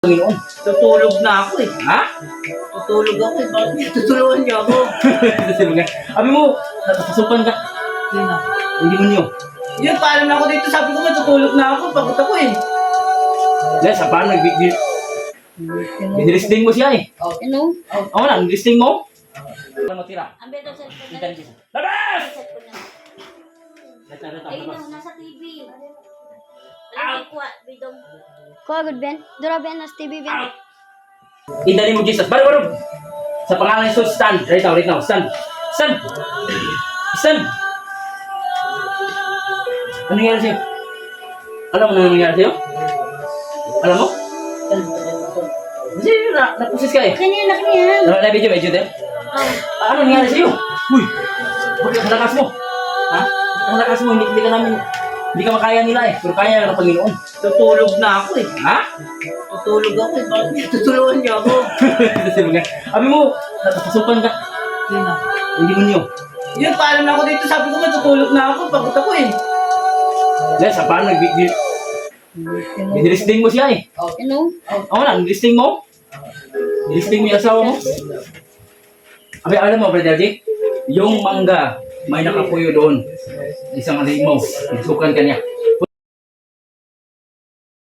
Panginoon. Tutulog na ako eh. Ha? Tutulog ako eh. Bakit tutulungan niyo ako? Silungan. Abi mo, napasukan ka. Yun na. Hindi mo niyo. Yun, paalam na ako dito. Sabi ko nga, tutulog na ako. Pagod ako eh. Dahil sa paano, binilisting mo siya eh. Ano? Oo na, nilisting mo. Ano mo tira? Ang beto sa cellphone Kita na. niyo. Labas! Cellphone na. Labas. Ayun na, nasa TV. Alam mo, kuha, bidong. Kuha, good Ben. Dura Ben, nas TV Ben. Out! Indali mo Jesus. Baro. Sa pangalan ni Jesus, stand. Right now. Stand. Ano nangyari sa'yo? Alam mo na nangyari sa'yo? Alam mo? Kasi napusis ka eh. Kanina. Na-video din? Ano nangyari sa'yo? Uy! Bakit ang lakas mo? Ha? Ang lakas mo, hindi ka makaya nila eh. Pero kaya ng Panginoon. Tutulog na ako eh. Ha? Tutulog ako eh. Bakit tutulungan niyo ako? Silungan. Abi mo, napasukan ka. Yun na. Hindi mo niyo. Yun, paalam na ako dito. Sabi ko nga, tutulog na ako. Pagod ako eh. Dahil sa paano, binilisting mo siya eh. Ano? Oo na, nilisting mo. Nilisting mo yung asawa mo. Abi, alam mo, Brother Jake, yung mangga, may nakapuyo doon. Isang halimaw, nasukan ka niya.